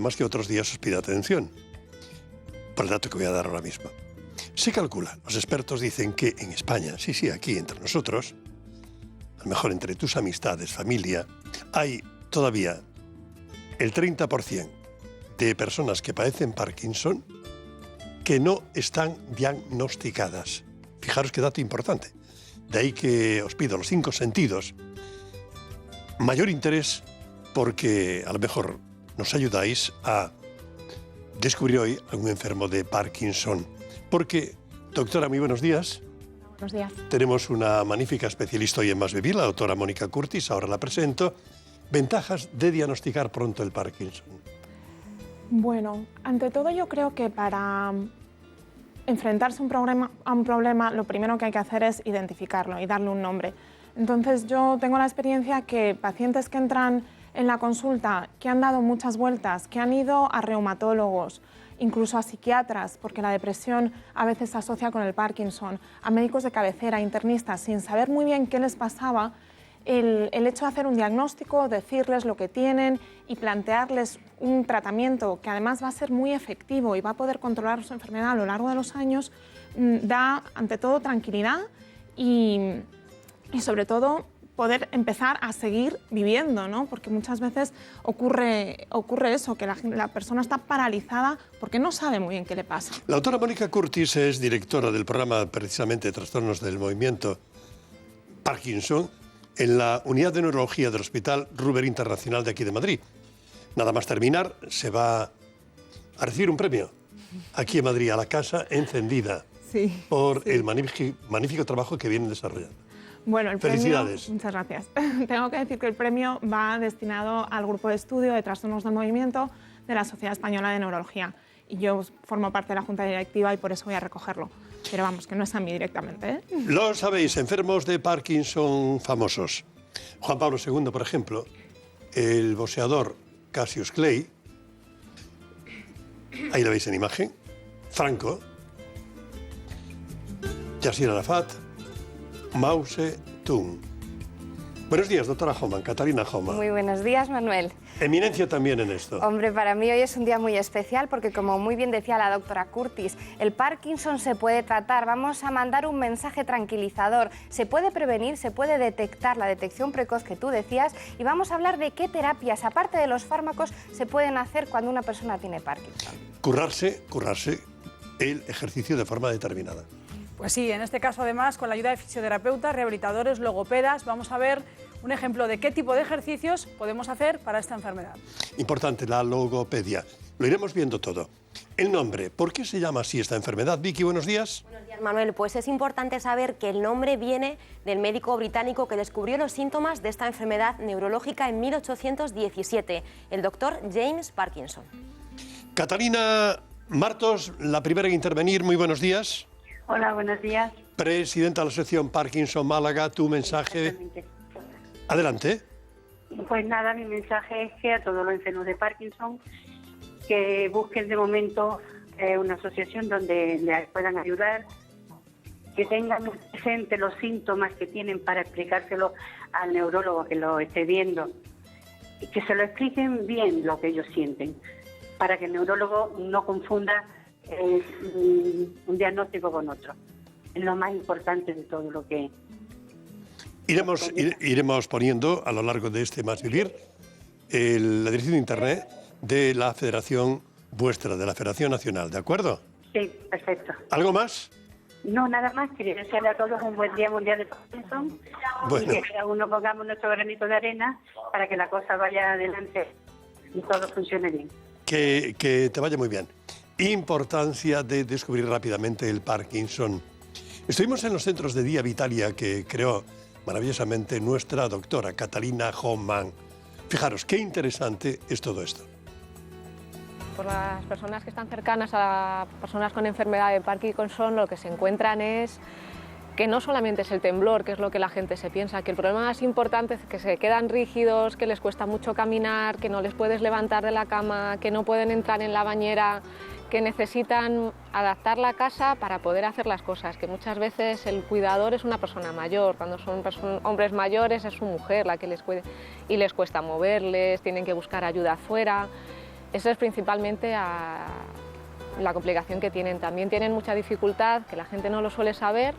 más que otros días os pide atención, por el dato que voy a dar ahora mismo. Se calcula, los expertos dicen que en España, sí, aquí entre nosotros, a lo mejor entre tus amistades, familia, hay todavía el 30% de personas que padecen Parkinson que no están diagnosticadas. Fijaros qué dato importante. De ahí que os pido los 5 sentidos mayor interés, porque a lo mejor nos ayudáis a descubrir hoy a un enfermo de Parkinson. Porque, doctora, muy buenos días. Buenos días. Tenemos una magnífica especialista hoy en Más Vivir, la doctora Mónica Curtis, ahora la presento. Ventajas de diagnosticar pronto el Parkinson. Bueno, ante todo yo creo que para enfrentarse a un problema, lo primero que hay que hacer es identificarlo y darle un nombre. Entonces yo tengo la experiencia que pacientes que entran en la consulta, que han dado muchas vueltas, que han ido a reumatólogos, incluso a psiquiatras, porque la depresión a veces se asocia con el Parkinson, a médicos de cabecera, internistas, sin saber muy bien qué les pasaba, el hecho de hacer un diagnóstico, decirles lo que tienen y plantearles un tratamiento que además va a ser muy efectivo y va a poder controlar su enfermedad a lo largo de los años, da ante todo tranquilidad y sobre todo poder empezar a seguir viviendo, ¿no? Porque muchas veces ocurre eso, que la persona está paralizada porque no sabe muy bien qué le pasa. La doctora Mónica Curtis es directora del programa precisamente de trastornos del movimiento Parkinson en la unidad de neurología del Hospital Ruber Internacional de aquí de Madrid. Nada más terminar, se va a recibir un premio aquí en Madrid, a la Casa Encendida, por el magnífico trabajo que vienen desarrollando. Bueno, el Felicidades. Premio, muchas gracias. Tengo que decir que el premio va destinado al grupo de estudio de trastornos del movimiento de la Sociedad Española de Neurología. Y yo formo parte de la Junta Directiva y por eso voy a recogerlo. Pero vamos, que no es a mí directamente, ¿eh? Lo sabéis, enfermos de Parkinson famosos. Juan Pablo II, por ejemplo, el boxeador Cassius Clay, ahí lo veis en imagen, Franco, Yasir Arafat, Mao Zedong. Buenos días, doctora Homan, Catalina Homan. Muy buenos días, Manuel. Eminencia también en esto. Hombre, para mí hoy es un día muy especial porque, como muy bien decía la doctora Curtis, el Parkinson se puede tratar. Vamos a mandar un mensaje tranquilizador. Se puede prevenir, se puede detectar, la detección precoz que tú decías, y vamos a hablar de qué terapias, aparte de los fármacos, se pueden hacer cuando una persona tiene Parkinson. Currarse el ejercicio de forma determinada. Pues sí, en este caso además con la ayuda de fisioterapeutas, rehabilitadores, logopedas, vamos a ver un ejemplo de qué tipo de ejercicios podemos hacer para esta enfermedad. Importante, la logopedia. Lo iremos viendo todo. El nombre, ¿por qué se llama así esta enfermedad? Vicky, buenos días. Buenos días, Manuel. Pues es importante saber que el nombre viene del médico británico que descubrió los síntomas de esta enfermedad neurológica en 1817, el doctor James Parkinson. Catalina Martos, la primera en intervenir, muy buenos días. Hola, buenos días. Presidenta de la Asociación Parkinson Málaga, tu mensaje. Adelante. Pues nada, mi mensaje es que a todos los enfermos de Parkinson que busquen de momento una asociación donde les puedan ayudar, que tengan presente los síntomas que tienen para explicárselo al neurólogo que lo esté viendo y que se lo expliquen bien lo que ellos sienten, para que el neurólogo no confunda un diagnóstico con otro. Es lo más importante de todo lo que... Iremos poniendo a lo largo de este Más Vivir la dirección de internet de la federación vuestra, de la Federación Nacional, ¿de acuerdo? Sí, perfecto. ¿Algo más? No, nada más. Quería desearle a todos un buen día mundial de Parkinson y que cada uno pongamos nuestro granito de arena para que la cosa vaya adelante y todo funcione bien. Que te vaya muy bien. Importancia de descubrir rápidamente el Parkinson. Estuvimos en los centros de Día Vitalia que creó maravillosamente nuestra doctora Catalina Homan. Fijaros, qué interesante es todo esto. Por las personas que están cercanas a personas con enfermedad de Parkinson, lo que se encuentran es que no solamente es el temblor, que es lo que la gente se piensa, que el problema más importante es que se quedan rígidos, que les cuesta mucho caminar, que no les puedes levantar de la cama, que no pueden entrar en la bañera, que necesitan adaptar la casa para poder hacer las cosas, que muchas veces el cuidador es una persona mayor, cuando son hombres mayores es su mujer la que les cuida y les cuesta moverles, tienen que buscar ayuda afuera. Esa es principalmente la complicación que tienen. También tienen mucha dificultad, que la gente no lo suele saber,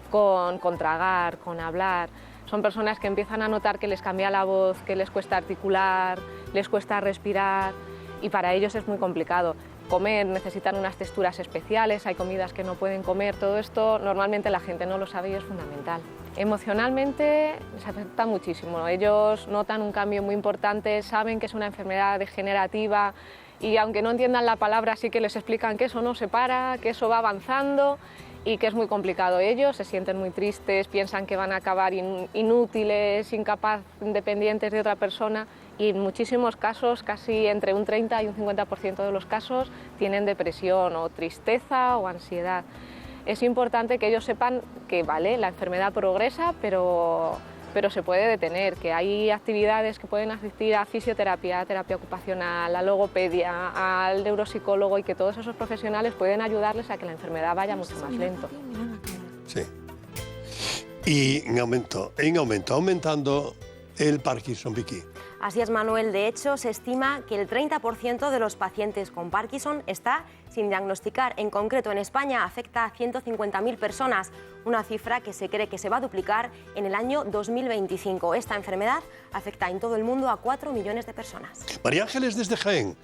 con tragar, con hablar. Son personas que empiezan a notar que les cambia la voz, que les cuesta articular, les cuesta respirar y para ellos es muy complicado. Comer, necesitan unas texturas especiales, hay comidas que no pueden comer, todo esto normalmente la gente no lo sabe y es fundamental. Emocionalmente les afecta muchísimo, ellos notan un cambio muy importante, saben que es una enfermedad degenerativa y aunque no entiendan la palabra sí que les explican que eso no se para, que eso va avanzando y que es muy complicado. Ellos se sienten muy tristes, piensan que van a acabar inútiles, incapaces, dependientes de otra persona y en muchísimos casos, casi entre un 30 y un 50% de los casos, tienen depresión o tristeza o ansiedad. Es importante que ellos sepan que vale, la enfermedad progresa, pero se puede detener, que hay actividades que pueden asistir a fisioterapia, terapia ocupacional, a logopedia, al neuropsicólogo y que todos esos profesionales pueden ayudarles a que la enfermedad vaya mucho más lento. Sí. Y aumentando el Parkinson, Vicky. Así es, Manuel. De hecho, se estima que el 30% de los pacientes con Parkinson está sin diagnosticar. En concreto, en España afecta a 150.000 personas, una cifra que se cree que se va a duplicar en el año 2025. Esta enfermedad afecta en todo el mundo a 4 millones de personas. María Ángeles desde Jaén,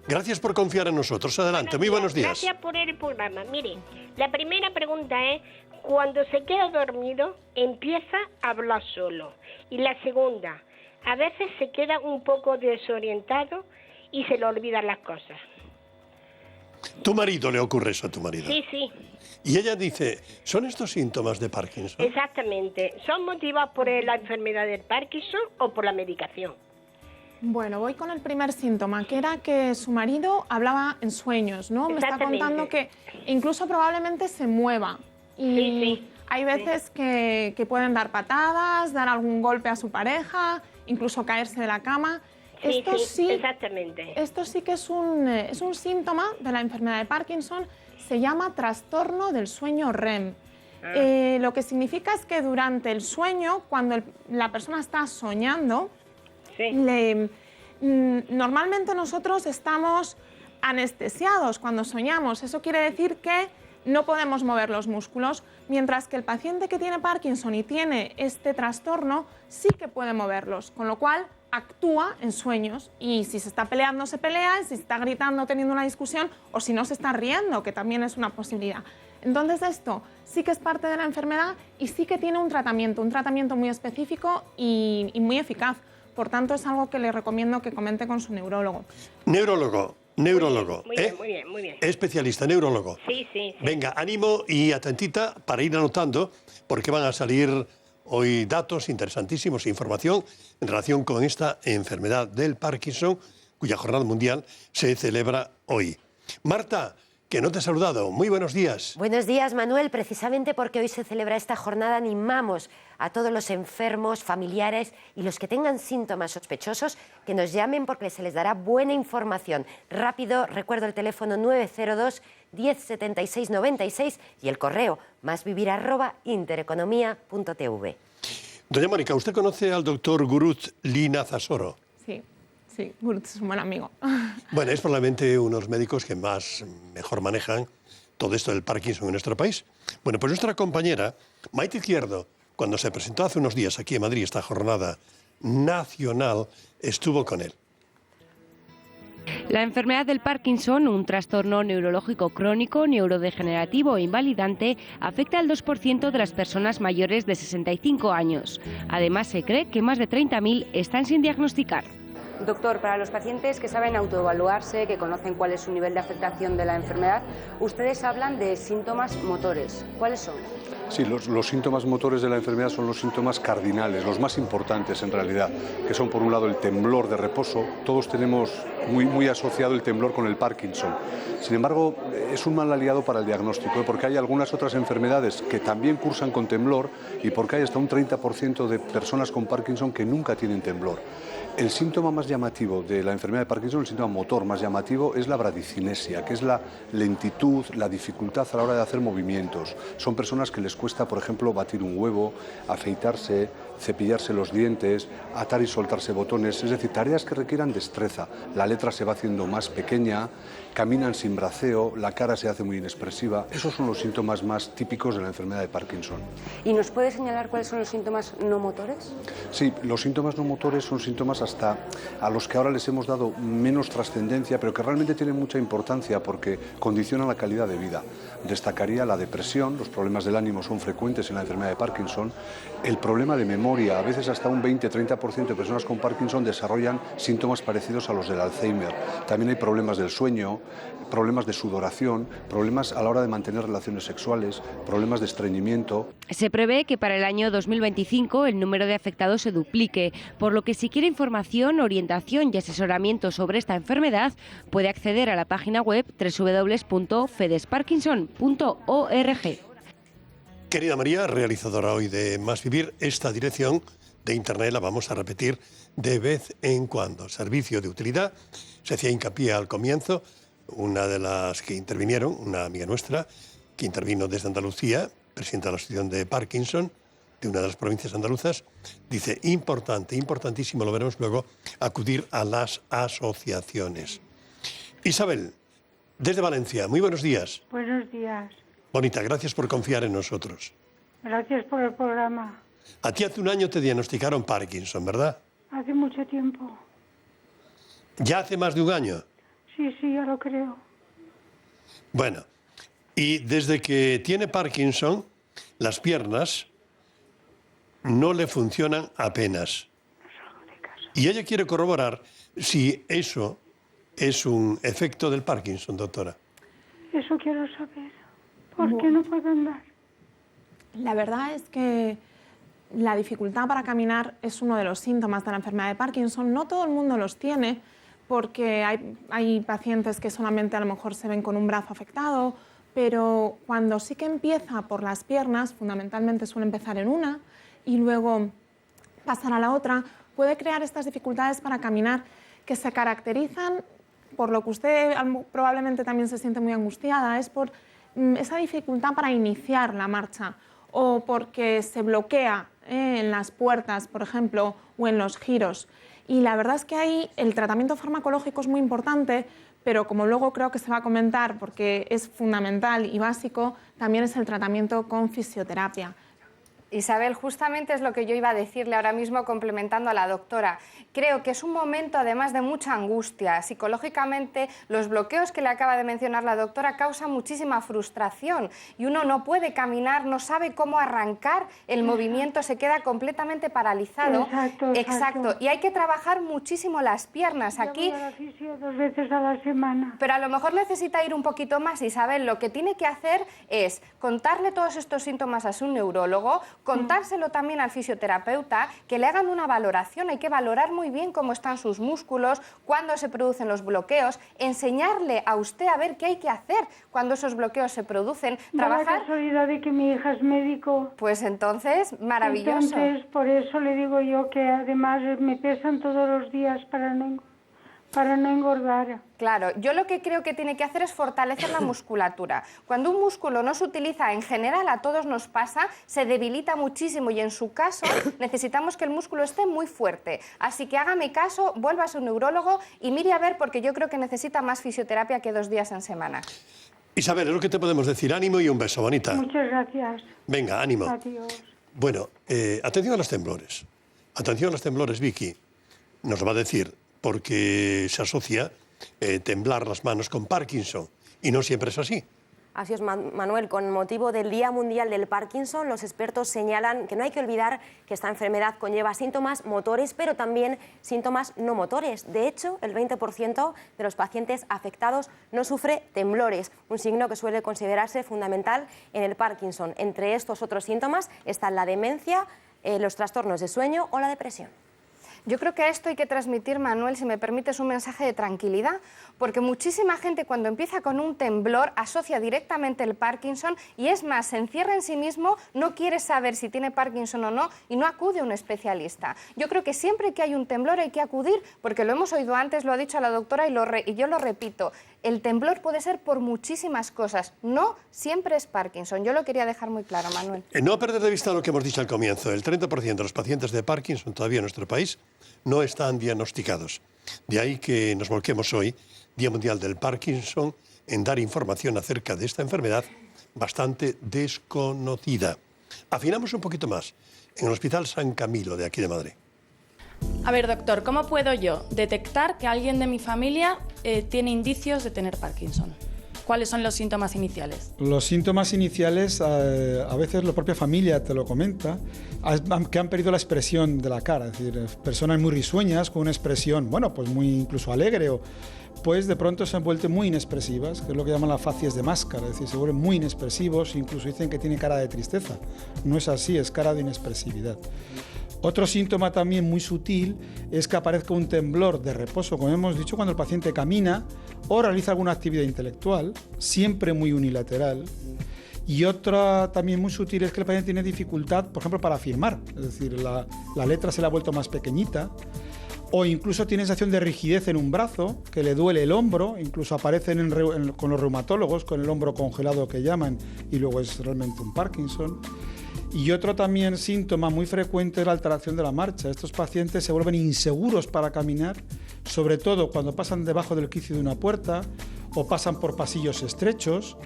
gracias por confiar en nosotros. Adelante, muy buenos días. Gracias por el programa. Miren, la primera pregunta es, cuando se queda dormido, empieza a hablar solo. Y la segunda, a veces se queda un poco desorientado y se le olvidan las cosas. ¿Tu marido le ocurre eso a tu marido? Sí, sí. Y ella dice, ¿son estos síntomas de Parkinson? Exactamente. ¿Son motivados por la enfermedad del Parkinson o por la medicación? Bueno, voy con el primer síntoma, que era que su marido hablaba en sueños, ¿no? Me está contando que incluso probablemente se mueva. Y sí. Hay veces que pueden dar patadas, dar algún golpe a su pareja, incluso caerse de la cama. Esto sí, exactamente. Esto sí que es un síntoma de la enfermedad de Parkinson, se llama trastorno del sueño REM. Lo que significa es que durante el sueño, cuando la persona está soñando, normalmente nosotros estamos anestesiados cuando soñamos. Eso quiere decir que no podemos mover los músculos, mientras que el paciente que tiene Parkinson y tiene este trastorno sí que puede moverlos, con lo cual actúa en sueños y si se está peleando se pelea, si se está gritando teniendo una discusión o si no se está riendo, que también es una posibilidad. Entonces esto sí que es parte de la enfermedad y sí que tiene un tratamiento muy específico y muy eficaz. Por tanto, es algo que le recomiendo que comente con su neurólogo. Neurólogo. Muy bien. Especialista, neurólogo. Sí. Venga, ánimo y atentita para ir anotando, porque van a salir hoy datos interesantísimos, información en relación con esta enfermedad del Parkinson, cuya jornada mundial se celebra hoy. Marta, que no te he saludado. Muy buenos días. Buenos días, Manuel. Precisamente porque hoy se celebra esta jornada, animamos a todos los enfermos, familiares y los que tengan síntomas sospechosos que nos llamen porque se les dará buena información. Rápido, recuerdo el teléfono 902 10 76 96 y el correo masvivir@intereconomia.tv. Doña Mónica, ¿usted conoce al doctor Gurut Linazasoro? Sí, Gurut es un buen amigo. Bueno, es probablemente uno de los médicos que mejor manejan todo esto del Parkinson en nuestro país. Bueno, pues nuestra compañera, Maite Izquierdo, cuando se presentó hace unos días aquí en Madrid esta jornada nacional, estuvo con él. La enfermedad del Parkinson, un trastorno neurológico crónico, neurodegenerativo e invalidante, afecta al 2% de las personas mayores de 65 años. Además, se cree que más de 30.000 están sin diagnosticar. Doctor, para los pacientes que saben autoevaluarse, que conocen cuál es su nivel de afectación de la enfermedad, ustedes hablan de síntomas motores. ¿Cuáles son? Sí, los síntomas motores de la enfermedad son los síntomas cardinales, los más importantes en realidad, que son por un lado el temblor de reposo. Todos tenemos muy asociado el temblor con el Parkinson. Sin embargo, es un mal aliado para el diagnóstico, porque hay algunas otras enfermedades que también cursan con temblor y porque hay hasta un 30% de personas con Parkinson que nunca tienen temblor. El síntoma más más llamativo de la enfermedad de Parkinson, el síntoma motor más llamativo, es la bradicinesia, que es la lentitud, la dificultad a la hora de hacer movimientos. Son personas que les cuesta, por ejemplo, batir un huevo, afeitarse, cepillarse los dientes, atar y soltarse botones, es decir, tareas que requieran destreza. La letra se va haciendo más pequeña, caminan sin braceo, la cara se hace muy inexpresiva. Esos son los síntomas más típicos de la enfermedad de Parkinson. ¿Y nos puede señalar cuáles son los síntomas no motores? Sí, los síntomas no motores son síntomas hasta a los que ahora les hemos dado menos trascendencia, pero que realmente tienen mucha importancia porque condicionan la calidad de vida. Destacaría la depresión, los problemas del ánimo son frecuentes en la enfermedad de Parkinson, el problema de memoria, a veces hasta un 20-30% de personas con Parkinson desarrollan síntomas parecidos a los del Alzheimer. También hay problemas del sueño, problemas de sudoración, problemas a la hora de mantener relaciones sexuales, problemas de estreñimiento. Se prevé que para el año 2025 el número de afectados se duplique, por lo que si quiere información, orientación y asesoramiento sobre esta enfermedad, puede acceder a la página web www.fedesparkinson.org. Querida María, realizadora hoy de Más Vivir, esta dirección de internet la vamos a repetir de vez en cuando. Servicio de utilidad, se hacía hincapié al comienzo, una de las que intervinieron, una amiga nuestra, que intervino desde Andalucía, presidenta de la Asociación de Parkinson, de una de las provincias andaluzas, dice, importante, importantísimo, lo veremos luego, acudir a las asociaciones. Isabel, desde Valencia, muy buenos días. Buenos días. Bonita, gracias por confiar en nosotros. Gracias por el programa. A ti hace un año te diagnosticaron Parkinson, ¿verdad? Hace mucho tiempo. ¿Ya hace más de un año? Sí, ya lo creo. Bueno, y desde que tiene Parkinson, las piernas no le funcionan apenas. Y ella quiere corroborar si eso es un efecto del Parkinson, doctora. Eso quiero saber. ¿Por qué no puedo andar? La verdad es que la dificultad para caminar es uno de los síntomas de la enfermedad de Parkinson. No todo el mundo los tiene, porque hay pacientes que solamente a lo mejor se ven con un brazo afectado, pero cuando sí que empieza por las piernas, fundamentalmente suele empezar en una y luego pasar a la otra, puede crear estas dificultades para caminar que se caracterizan por lo que usted probablemente también se siente muy angustiada, es por esa dificultad para iniciar la marcha o porque se bloquea en las puertas, por ejemplo, o en los giros. Y la verdad es que ahí el tratamiento farmacológico es muy importante, pero como luego creo que se va a comentar, porque es fundamental y básico, también es el tratamiento con fisioterapia. Isabel, justamente es lo que yo iba a decirle ahora mismo complementando a la doctora. Creo que es un momento además de mucha angustia. Psicológicamente los bloqueos que le acaba de mencionar la doctora causan muchísima frustración y uno no puede caminar, no sabe cómo arrancar el movimiento, se queda completamente paralizado. Exacto. Y hay que trabajar muchísimo las piernas. Aquí. Yo voy a la fisio 2 veces a la semana. Pero a lo mejor necesita ir un poquito más, Isabel. Lo que tiene que hacer es contarle todos estos síntomas a su neurólogo, contárselo también al fisioterapeuta, que le hagan una valoración. Hay que valorar muy bien cómo están sus músculos, cuándo se producen los bloqueos, enseñarle a usted a ver qué hay que hacer cuando esos bloqueos se producen. Da la casualidad de que mi hija es médico. Pues entonces, maravilloso. Entonces, por eso le digo yo que además me pesan todos los días para no engordar. Claro, yo lo que creo que tiene que hacer es fortalecer la musculatura. Cuando un músculo no se utiliza, en general a todos nos pasa, se debilita muchísimo y en su caso necesitamos que el músculo esté muy fuerte. Así que hágame caso, vuelva a su neurólogo y mire a ver, porque yo creo que necesita más fisioterapia que 2 días en semana. Isabel, es lo que te podemos decir. Ánimo y un beso, bonita. Muchas gracias. Venga, ánimo. Adiós. Bueno, atención a los temblores. Atención a los temblores, Vicky. Nos lo va a decir, porque se asocia temblar las manos con Parkinson, y no siempre es así. Así es, Manuel. Con motivo del Día Mundial del Parkinson, los expertos señalan que no hay que olvidar que esta enfermedad conlleva síntomas motores, pero también síntomas no motores. De hecho, el 20% de los pacientes afectados no sufre temblores, un signo que suele considerarse fundamental en el Parkinson. Entre estos otros síntomas están la demencia, los trastornos de sueño o la depresión. Yo creo que a esto hay que transmitir, Manuel, si me permites, un mensaje de tranquilidad, porque muchísima gente cuando empieza con un temblor asocia directamente el Parkinson y es más, se encierra en sí mismo, no quiere saber si tiene Parkinson o no y no acude a un especialista. Yo creo que siempre que hay un temblor hay que acudir, porque lo hemos oído antes, lo ha dicho la doctora y yo lo repito, el temblor puede ser por muchísimas cosas, no siempre es Parkinson. Yo lo quería dejar muy claro, Manuel. No perder de vista lo que hemos dicho al comienzo, el 30% de los pacientes de Parkinson todavía en nuestro país no están diagnosticados. De ahí que nos volquemos hoy, Día Mundial del Parkinson, en dar información acerca de esta enfermedad bastante desconocida. Afinamos un poquito más en el Hospital San Camilo de aquí de Madrid. A ver, doctor, ¿cómo puedo yo detectar que alguien de mi familia tiene indicios de tener Parkinson? ¿Cuáles son los síntomas iniciales? Los síntomas iniciales, a veces la propia familia te lo comenta, que han perdido la expresión de la cara, es decir, personas muy risueñas con una expresión, bueno, pues muy incluso alegre, o pues de pronto se han vuelto muy inexpresivas, que es lo que llaman las facies de máscara, es decir, se vuelven muy inexpresivos, incluso dicen que tiene cara de tristeza. No es así, es cara de inexpresividad. Otro síntoma también muy sutil es que aparezca un temblor de reposo, como hemos dicho, cuando el paciente camina o realiza alguna actividad intelectual, siempre muy unilateral. Y otra también muy sutil es que el paciente tiene dificultad, por ejemplo, para firmar, es decir, la letra se le ha vuelto más pequeñita, o incluso tiene sensación de rigidez en un brazo, que le duele el hombro, incluso aparecen con los reumatólogos con el hombro congelado que llaman, y luego es realmente un Parkinson. Y otro también síntoma muy frecuente es la alteración de la marcha. Estos pacientes se vuelven inseguros para caminar, sobre todo cuando pasan debajo del quicio de una puerta o pasan por pasillos estrechos,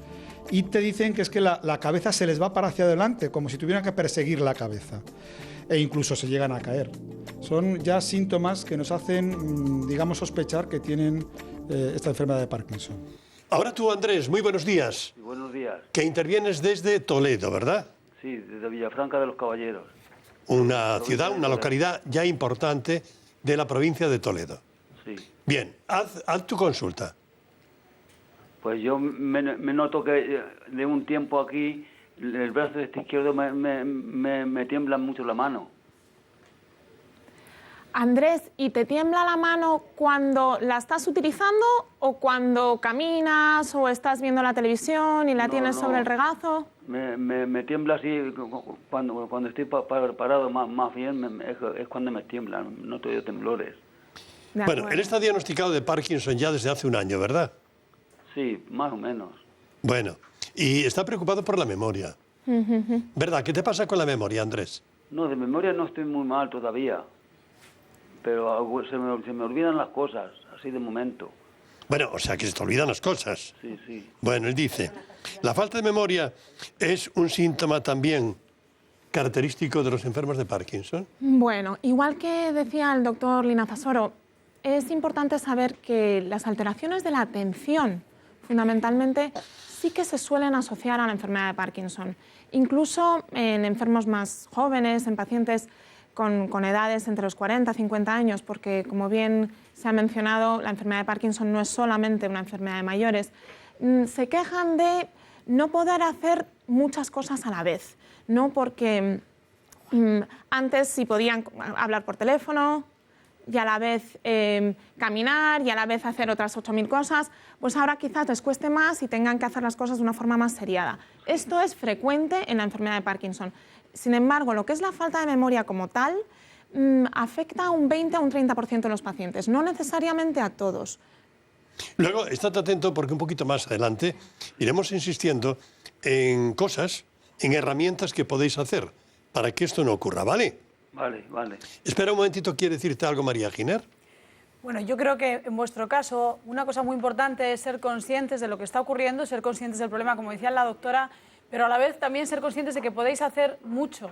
y te dicen que es que la cabeza se les va para hacia adelante, como si tuvieran que perseguir la cabeza, e incluso se llegan a caer. Son ya síntomas que nos hacen, digamos, sospechar que tienen esta enfermedad de Parkinson. Ahora tú, Andrés, muy buenos días. Sí, buenos días. Que intervienes desde Toledo, ¿verdad? Sí, desde Villafranca de los Caballeros. Una ciudad, una localidad ya importante de la provincia de Toledo. Sí. Bien, haz tu consulta. Pues yo me noto que de un tiempo aquí el brazo izquierdo me tiembla mucho la mano. Andrés, ¿y te tiembla la mano cuando la estás utilizando o cuando caminas o estás viendo la televisión y la tienes sobre el regazo? Me tiembla así cuando estoy parado más bien, es cuando me tiembla, noto yo temblores. Bueno, él está diagnosticado de Parkinson ya desde hace un año, ¿verdad? Sí, más o menos. Bueno, y está preocupado por la memoria. ¿Verdad? ¿Qué te pasa con la memoria, Andrés? No, de memoria no estoy muy mal todavía, pero se me olvidan las cosas, así de momento. Bueno, o sea, que se te olvidan las cosas. Sí, sí. Bueno, él dice, la falta de memoria es un síntoma también característico de los enfermos de Parkinson. Bueno, igual que decía el doctor Linazasoro, es importante saber que las alteraciones de la atención, fundamentalmente, sí que se suelen asociar a la enfermedad de Parkinson. Incluso en enfermos más jóvenes, en pacientes con edades entre los 40 y 50 años, porque, como bien se ha mencionado, la enfermedad de Parkinson no es solamente una enfermedad de mayores. Se quejan de no poder hacer muchas cosas a la vez, ¿no? Porque antes sí podían hablar por teléfono y a la vez caminar y a la vez hacer otras 8.000 cosas, pues ahora quizás les cueste más y tengan que hacer las cosas de una forma más seriada. Esto es frecuente en la enfermedad de Parkinson. Sin embargo, lo que es la falta de memoria como tal afecta a un 20 a un 30% de los pacientes, no necesariamente a todos. Luego, estate atento porque un poquito más adelante iremos insistiendo en cosas, en herramientas que podéis hacer para que esto no ocurra, ¿vale? Vale, vale. Espera un momentito, ¿quiere decirte algo María Giner? Bueno, yo creo que en vuestro caso una cosa muy importante es ser conscientes de lo que está ocurriendo, ser conscientes del problema, como decía la doctora, pero a la vez también ser conscientes de que podéis hacer mucho.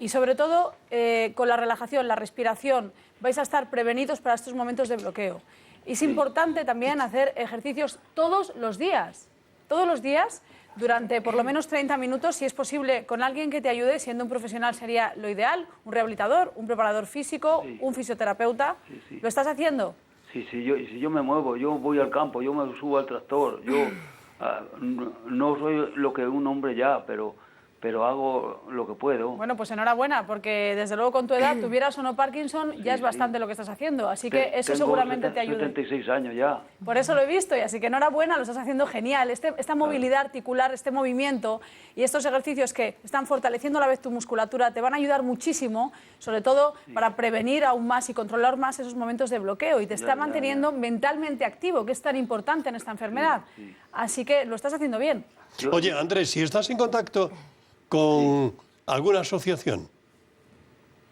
Y sobre todo, con la relajación, la respiración, vais a estar prevenidos para estos momentos de bloqueo. Es importante también hacer ejercicios todos los días, durante por lo menos 30 minutos, si es posible, con alguien que te ayude, siendo un profesional sería lo ideal, un rehabilitador, un preparador físico, un fisioterapeuta. Sí. ¿Lo estás haciendo? Sí, si yo me muevo, yo voy al campo, yo me subo al tractor, yo no soy lo que un hombre ya, pero pero hago lo que puedo. Bueno, pues enhorabuena, porque desde luego con tu edad, tuvieras o no Parkinson, ya es bastante lo que estás haciendo, así que eso seguramente te ayuda. Tengo 76 años ya. Por eso lo he visto, y así que enhorabuena, lo estás haciendo genial. Esta movilidad articular, este movimiento y estos ejercicios que están fortaleciendo a la vez tu musculatura te van a ayudar muchísimo, sobre todo para prevenir aún más y controlar más esos momentos de bloqueo, y te está manteniendo mentalmente activo, que es tan importante en esta enfermedad. Así que lo estás haciendo bien. Oye, Andrés, si estás en contacto con alguna asociación.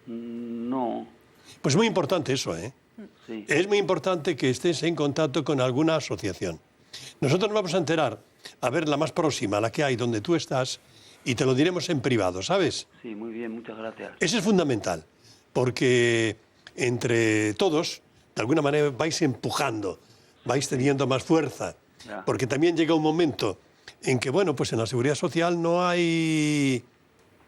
No. Pues muy importante eso, ¿eh? Sí. Es muy importante que estés en contacto con alguna asociación. Nosotros nos vamos a enterar, a ver la más próxima, la que hay donde tú estás, y te lo diremos en privado, ¿sabes? Sí, muy bien, muchas gracias. Eso es fundamental, porque entre todos, de alguna manera, vais empujando, vais teniendo más fuerza, porque también llega un momento en que, bueno, pues en la Seguridad Social no hay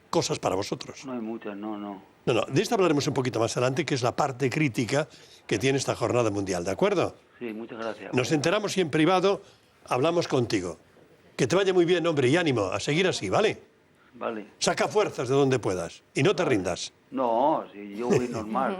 cosas para vosotros. No hay muchas, no. No, de esto hablaremos un poquito más adelante, que es la parte crítica que tiene esta jornada mundial, ¿de acuerdo? Sí, muchas gracias. Nos enteramos y en privado hablamos contigo. Que te vaya muy bien, hombre, y ánimo, a seguir así, ¿vale? Vale. Saca fuerzas de donde puedas y no te rindas. No, si yo voy normal.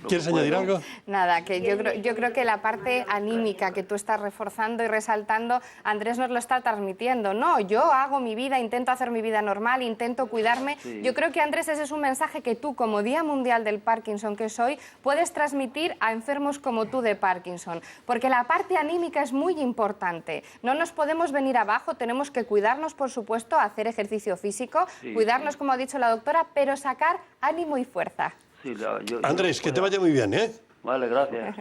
¿Quieres añadir algo? Nada, que yo creo que la parte anímica que tú estás reforzando y resaltando, Andrés nos lo está transmitiendo. No, yo hago mi vida, intento hacer mi vida normal, intento cuidarme. Sí. Yo creo que, Andrés, ese es un mensaje que tú, como Día Mundial del Parkinson que es hoy, puedes transmitir a enfermos como tú de Parkinson. Porque la parte anímica es muy importante. No nos podemos venir abajo, tenemos que cuidarnos, por supuesto, hacer ejercicio físico, cuidarnos, como ha dicho la doctora, pero sacar ánimo y fuerza. Sí, Andrés, que te vaya muy bien, ¿eh? Vale, gracias.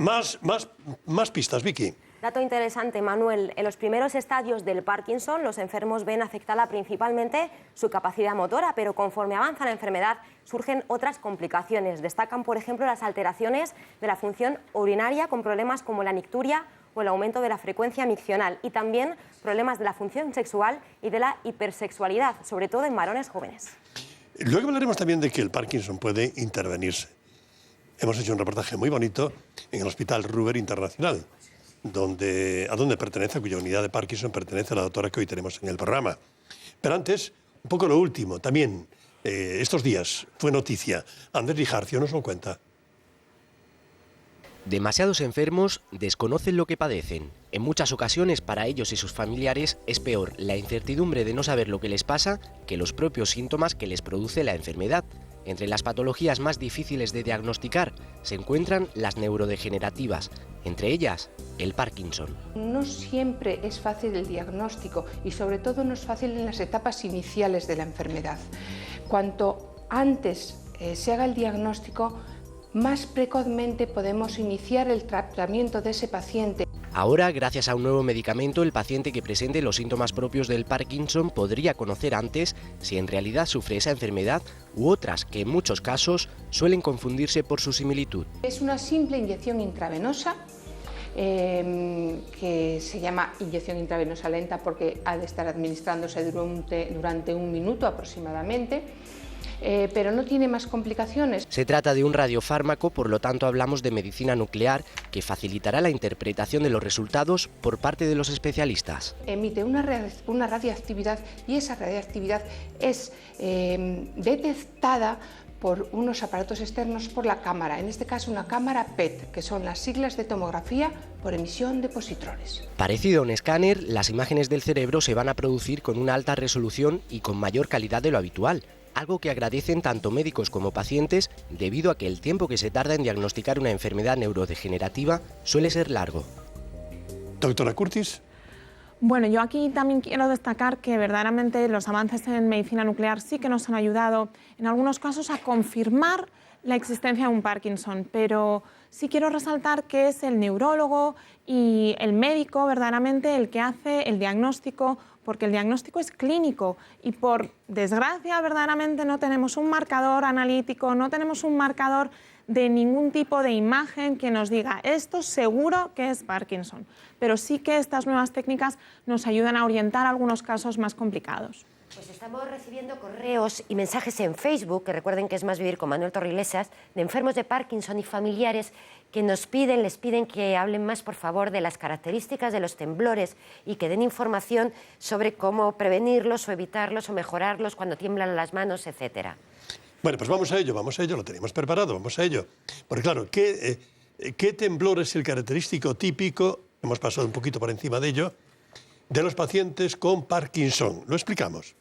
Más pistas, Vicky. Dato interesante, Manuel. En los primeros estadios del Parkinson, los enfermos ven afectada principalmente su capacidad motora, pero conforme avanza la enfermedad surgen otras complicaciones. Destacan, por ejemplo, las alteraciones de la función urinaria con problemas como la nicturia o el aumento de la frecuencia miccional, y también problemas de la función sexual y de la hipersexualidad, sobre todo en varones jóvenes. Luego hablaremos también de que el Parkinson puede intervenirse. Hemos hecho un reportaje muy bonito en el Hospital Ruber Internacional, a donde pertenece, a cuya unidad de Parkinson pertenece la doctora que hoy tenemos en el programa. Pero antes, un poco lo último, también estos días fue noticia. Andrés Rijarcio nos lo cuenta. Demasiados enfermos desconocen lo que padecen. En muchas ocasiones, para ellos y sus familiares, es peor la incertidumbre de no saber lo que les pasa que los propios síntomas que les produce la enfermedad. Entre las patologías más difíciles de diagnosticar se encuentran las neurodegenerativas, entre ellas el Parkinson. No siempre es fácil el diagnóstico y sobre todo no es fácil en las etapas iniciales de la enfermedad. Cuanto antes se haga el diagnóstico, más precozmente podemos iniciar el tratamiento de ese paciente. Ahora, gracias a un nuevo medicamento, el paciente que presente los síntomas propios del Parkinson podría conocer antes si en realidad sufre esa enfermedad u otras que en muchos casos suelen confundirse por su similitud. Es una simple inyección intravenosa que se llama inyección intravenosa lenta porque ha de estar administrándose durante un minuto aproximadamente. Pero no tiene más complicaciones. Se trata de un radiofármaco, por lo tanto hablamos de medicina nuclear que facilitará la interpretación de los resultados por parte de los especialistas. Emite una radioactividad y esa radioactividad es detectada por unos aparatos externos por la cámara, en este caso una cámara PET, que son las siglas de tomografía por emisión de positrones. Parecido a un escáner, las imágenes del cerebro se van a producir con una alta resolución y con mayor calidad de lo habitual. Algo que agradecen tanto médicos como pacientes debido a que el tiempo que se tarda en diagnosticar una enfermedad neurodegenerativa suele ser largo. Doctora Curtis. Bueno, yo aquí también quiero destacar que verdaderamente los avances en medicina nuclear sí que nos han ayudado en algunos casos a confirmar la existencia de un Parkinson, pero sí quiero resaltar que es el neurólogo y el médico verdaderamente el que hace el diagnóstico, porque el diagnóstico es clínico y por desgracia verdaderamente no tenemos un marcador analítico, no tenemos un marcador de ningún tipo de imagen que nos diga esto seguro que es Parkinson, pero sí que estas nuevas técnicas nos ayudan a orientar algunos casos más complicados. Pues estamos recibiendo correos y mensajes en Facebook, que recuerden que es Más Vivir con Manuel Torrilesas, de enfermos de Parkinson y familiares que les piden que hablen más, por favor, de las características de los temblores y que den información sobre cómo prevenirlos o evitarlos o mejorarlos cuando tiemblan las manos, etcétera. Bueno, pues vamos a ello, lo teníamos preparado, vamos a ello. Porque claro, ¿qué temblor es el característico típico, hemos pasado un poquito por encima de ello, de los pacientes con Parkinson? Lo explicamos.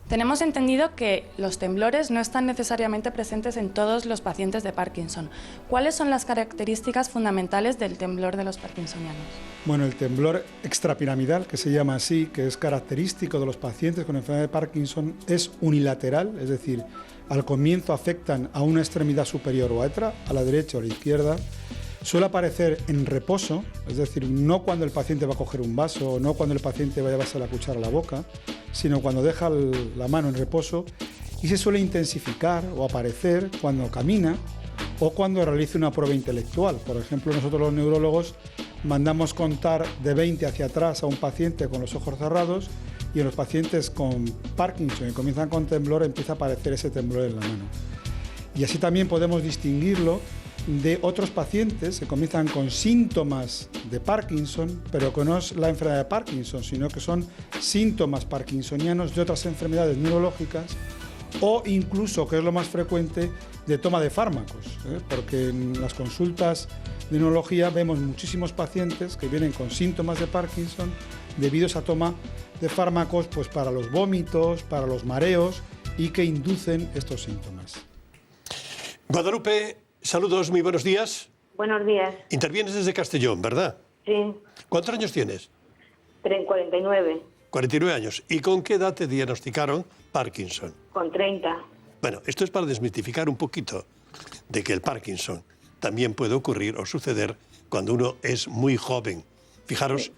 Tenemos entendido que los temblores no están necesariamente presentes en todos los pacientes de Parkinson. ¿Cuáles son las características fundamentales del temblor de los parkinsonianos? Bueno, el temblor extrapiramidal, que se llama así, que es característico de los pacientes con enfermedad de Parkinson, es unilateral, es decir, al comienzo afectan a una extremidad superior o a otra, a la derecha o a la izquierda. Suele aparecer en reposo, es decir, no cuando el paciente va a coger un vaso, no cuando el paciente va a llevarse la cuchara a la boca, sino cuando deja la mano en reposo, y se suele intensificar o aparecer cuando camina o cuando realiza una prueba intelectual. Por ejemplo, nosotros los neurólogos mandamos contar de 20 hacia atrás a un paciente con los ojos cerrados, y en los pacientes con Parkinson que comienzan con temblor empieza a aparecer ese temblor en la mano. Y así también podemos distinguirlo de otros pacientes que comienzan con síntomas de Parkinson, pero que no es la enfermedad de Parkinson, sino que son síntomas parkinsonianos de otras enfermedades neurológicas, o incluso, que es lo más frecuente, de toma de fármacos, porque en las consultas de neurología vemos muchísimos pacientes que vienen con síntomas de Parkinson debido a esa toma de fármacos, pues para los vómitos, para los mareos, y que inducen estos síntomas. Guadalupe, saludos, muy buenos días. Buenos días. Intervienes desde Castellón, ¿verdad? Sí. ¿Cuántos años tienes? 49. 49 años. ¿Y con qué edad te diagnosticaron Parkinson? Con 30. Bueno, esto es para desmitificar un poquito de que el Parkinson también puede ocurrir o suceder cuando uno es muy joven. Fijaros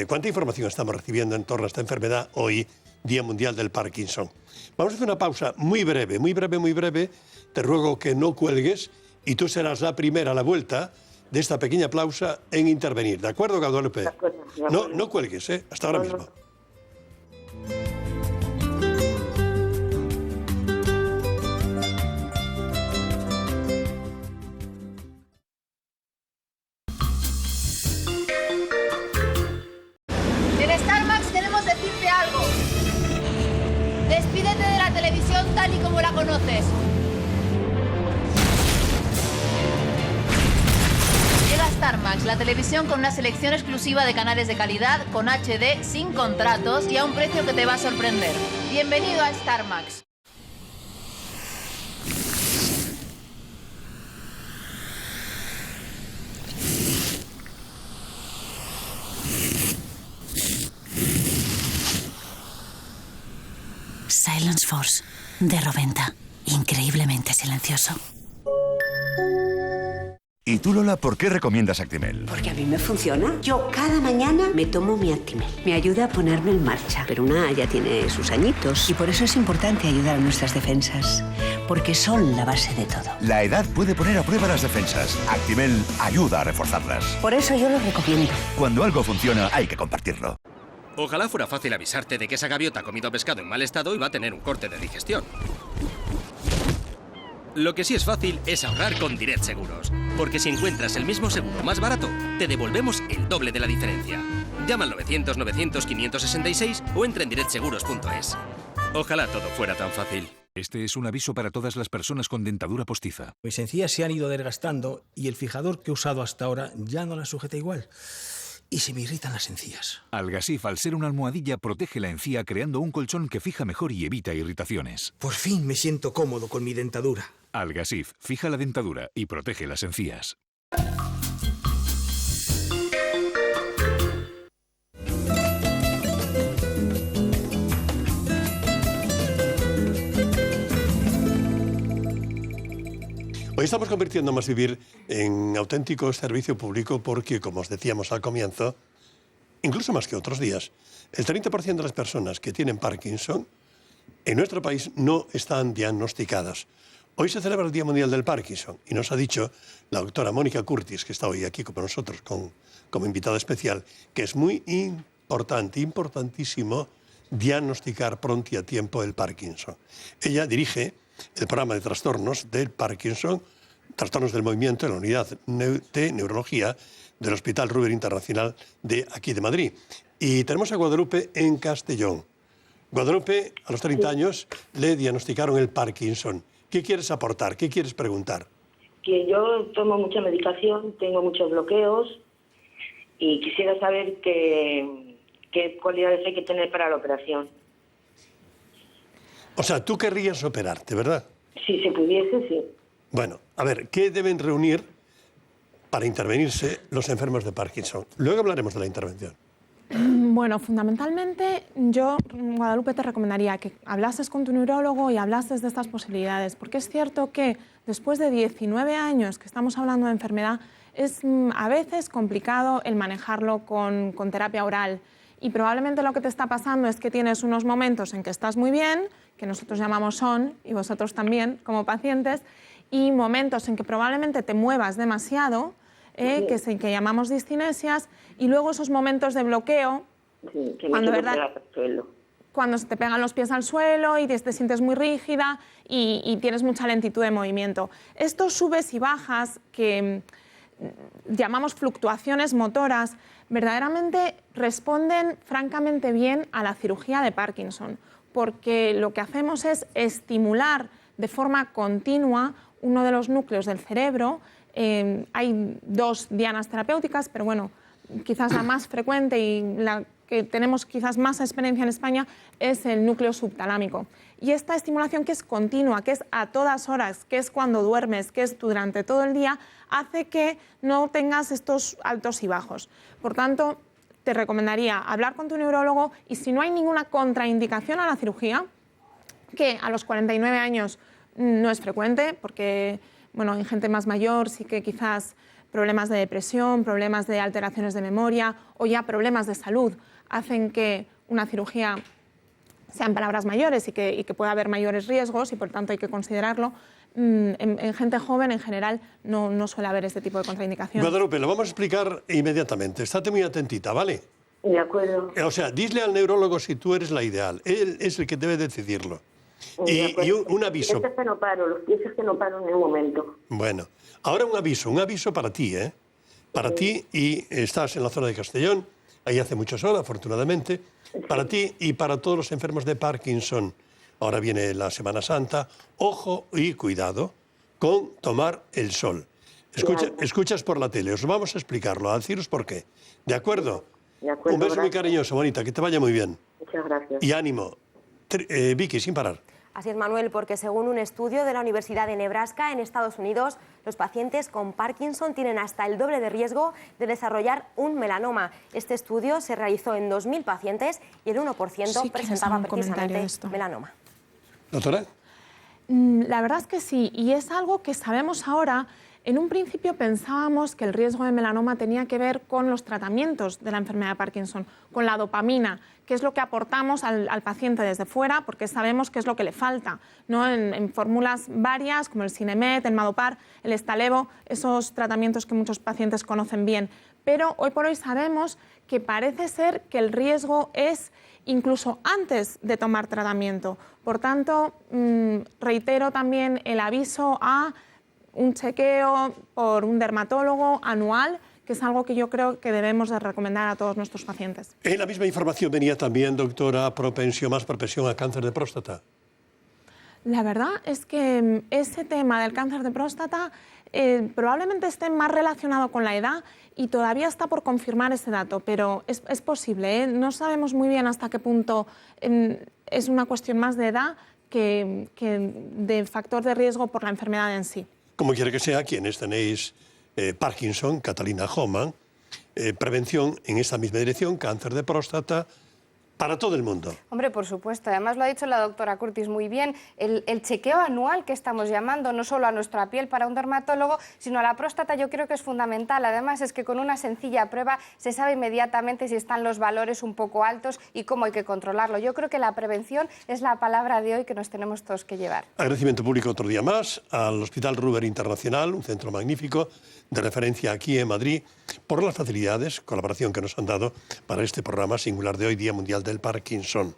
cuánta información estamos recibiendo en torno a esta enfermedad hoy, Día Mundial del Parkinson. Vamos a hacer una pausa muy breve, muy breve, muy breve. Te ruego que no cuelgues y tú serás la primera a la vuelta de esta pequeña pausa en intervenir. ¿De acuerdo, Guadalupe? De acuerdo, de acuerdo. No cuelgues, hasta ahora mismo. En Starbucks queremos decirte algo. Despídete de la televisión tal y como la conoces. Llega Starbucks, la televisión con una selección exclusiva de canales de calidad, con HD, sin contratos y a un precio que te va a sorprender. Bienvenido a Starbucks. Silence Force, de Roventa. Increíblemente silencioso. ¿Y tú, Lola, por qué recomiendas Actimel? Porque a mí me funciona. Yo cada mañana me tomo mi Actimel. Me ayuda a ponerme en marcha, pero una ya tiene sus añitos. Y por eso es importante ayudar a nuestras defensas, porque son la base de todo. La edad puede poner a prueba las defensas. Actimel ayuda a reforzarlas. Por eso yo lo recomiendo. Cuando algo funciona, hay que compartirlo. Ojalá fuera fácil avisarte de que esa gaviota ha comido pescado en mal estado y va a tener un corte de digestión. Lo que sí es fácil es ahorrar con Direct Seguros. Porque si encuentras el mismo seguro más barato, te devolvemos el doble de la diferencia. Llama al 900-900-566 o entra en directseguros.es. Ojalá todo fuera tan fácil. Este es un aviso para todas las personas con dentadura postiza. Mis encías se han ido desgastando y el fijador que he usado hasta ahora ya no las sujeta igual. Y se me irritan las encías. Algasif, al ser una almohadilla, protege la encía creando un colchón que fija mejor y evita irritaciones. Por fin me siento cómodo con mi dentadura. Algasif, fija la dentadura y protege las encías. Hoy estamos convirtiendo Más Vivir en auténtico servicio público porque, como os decíamos al comienzo, incluso más que otros días, el 30% de las personas que tienen Parkinson en nuestro país no están diagnosticadas. Hoy se celebra el Día Mundial del Parkinson y nos ha dicho la doctora Mónica Curtis, que está hoy aquí con nosotros como invitada especial, que es muy importante, importantísimo diagnosticar pronto y a tiempo el Parkinson. Ella dirige el programa de trastornos del Parkinson, trastornos del movimiento en la unidad de neurología del Hospital Ruber Internacional de aquí de Madrid. Y tenemos a Guadalupe en Castellón. Guadalupe, a los 30 años, le diagnosticaron el Parkinson. ¿Qué quieres aportar? ¿Qué quieres preguntar? Que yo tomo mucha medicación, tengo muchos bloqueos y quisiera saber qué cualidades hay que tener para la operación. O sea, tú querrías operarte, ¿verdad? Si se pudiese, sí. Bueno, a ver, ¿qué deben reunir para intervenirse los enfermos de Parkinson? Luego hablaremos de la intervención. Bueno, fundamentalmente yo, Guadalupe, te recomendaría que hablases con tu neurólogo y hablases de estas posibilidades, porque es cierto que después de 19 años que estamos hablando de enfermedad, es a veces complicado el manejarlo con terapia oral. Y probablemente lo que te está pasando es que tienes unos momentos en que estás muy bien, que nosotros llamamos on, y vosotros también como pacientes, y momentos en que probablemente te muevas demasiado, que llamamos discinesias, y luego esos momentos de bloqueo, cuando se te pegan los pies al suelo y te sientes muy rígida y tienes mucha lentitud de movimiento. Estos subes y bajas que llamamos fluctuaciones motoras, verdaderamente responden francamente bien a la cirugía de Parkinson, porque lo que hacemos es estimular de forma continua uno de los núcleos del cerebro. Hay dos dianas terapéuticas, pero bueno, quizás la más frecuente y la que tenemos quizás más experiencia en España es el núcleo subtalámico. Y esta estimulación, que es continua, que es a todas horas, que es cuando duermes, que es durante todo el día, hace que no tengas estos altos y bajos. Por tanto, te recomendaría hablar con tu neurólogo, y si no hay ninguna contraindicación a la cirugía, que a los 49 años no es frecuente, porque bueno, en gente más mayor sí que quizás problemas de depresión, problemas de alteraciones de memoria o ya problemas de salud hacen que una cirugía sean palabras mayores y que pueda haber mayores riesgos, y por tanto hay que considerarlo. En gente joven en general no suele haber este tipo de contraindicaciones. Guadalupe, lo vamos a explicar inmediatamente. Estate muy atentita, ¿vale? De acuerdo. O sea, dile al neurólogo si tú eres la ideal. Él es el que debe decidirlo. Y un aviso. Es que no paro, los pies es que no paro en un momento. Bueno, ahora un aviso para ti, ¿eh? Para ti, y estás en la zona de Castellón, ahí hace mucho sol, afortunadamente, para ti y para todos los enfermos de Parkinson. Ahora viene la Semana Santa, ojo y cuidado con tomar el sol. Escuchas por la tele, os vamos a explicarlo, a deciros por qué. ¿De acuerdo? De acuerdo, un beso muy gracias. cariñoso, bonita, que te vaya muy bien. Muchas gracias. Y ánimo. Vicky, sin parar. Así es, Manuel, porque según un estudio de la Universidad de Nebraska, en Estados Unidos, los pacientes con Parkinson tienen hasta el doble de riesgo de desarrollar un melanoma. Este estudio se realizó en 2.000 pacientes y el 1% presentaba precisamente melanoma. ¿Doctora? La verdad es que sí, y es algo que sabemos ahora. En un principio pensábamos que el riesgo de melanoma tenía que ver con los tratamientos de la enfermedad de Parkinson, con la dopamina, que es lo que aportamos al paciente desde fuera, porque sabemos que es lo que le falta, ¿no? En fórmulas varias, como el Sinemet, el Madopar, el Estalevo, esos tratamientos que muchos pacientes conocen bien. Pero hoy por hoy sabemos que parece ser que el riesgo es incluso antes de tomar tratamiento. Por tanto, reitero también el aviso a un chequeo por un dermatólogo anual, que es algo que yo creo que debemos de recomendar a todos nuestros pacientes. En la misma información venía también, doctora, más propensión a cáncer de próstata. La verdad es que ese tema del cáncer de próstata probablemente esté más relacionado con la edad, y todavía está por confirmar ese dato, pero es posible, ¿eh? No sabemos muy bien hasta qué punto es una cuestión más de edad que de factor de riesgo por la enfermedad en sí. Como quiera que sea, quienes tenéis Parkinson, Catalina Homan, prevención en esta misma dirección, cáncer de próstata, para todo el mundo. Hombre, por supuesto. Además lo ha dicho la doctora Curtis muy bien. El chequeo anual que estamos llamando, no solo a nuestra piel para un dermatólogo, sino a la próstata, yo creo que es fundamental. Además es que con una sencilla prueba se sabe inmediatamente si están los valores un poco altos y cómo hay que controlarlo. Yo creo que la prevención es la palabra de hoy que nos tenemos todos que llevar. Agradecimiento público otro día más al Hospital Ruber Internacional, un centro magnífico de referencia aquí en Madrid, por las facilidades, colaboración que nos han dado para este programa singular de hoy, Día Mundial del Parkinson.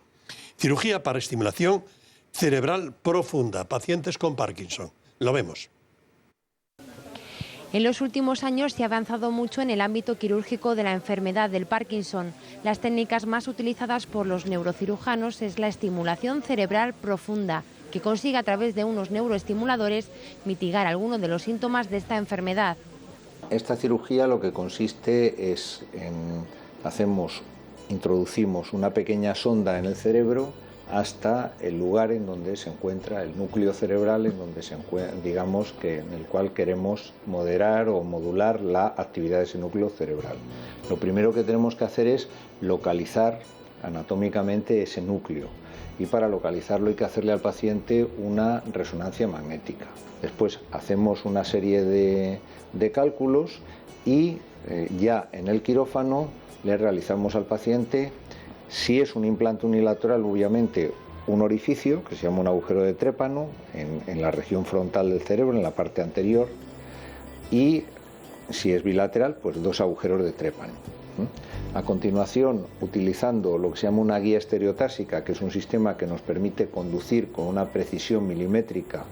Cirugía para estimulación cerebral profunda, pacientes con Parkinson. Lo vemos. En los últimos años se ha avanzado mucho en el ámbito quirúrgico de la enfermedad del Parkinson. Las técnicas más utilizadas por los neurocirujanos es la estimulación cerebral profunda, que consigue a través de unos neuroestimuladores mitigar algunos de los síntomas de esta enfermedad. Esta cirugía lo que consiste es en introducimos una pequeña sonda en el cerebro hasta el lugar en donde se encuentra el núcleo cerebral, en donde digamos que en el cual queremos moderar o modular la actividad de ese núcleo cerebral. Lo primero que tenemos que hacer es localizar anatómicamente ese núcleo, y para localizarlo hay que hacerle al paciente una resonancia magnética. Después hacemos una serie de cálculos y ya en el quirófano le realizamos al paciente, si es un implante unilateral, obviamente un orificio que se llama un agujero de trépano en la región frontal del cerebro, en la parte anterior, y si es bilateral, pues 2 agujeros de trépano. A continuación, utilizando lo que se llama una guía estereotáxica, que es un sistema que nos permite conducir con una precisión milimétrica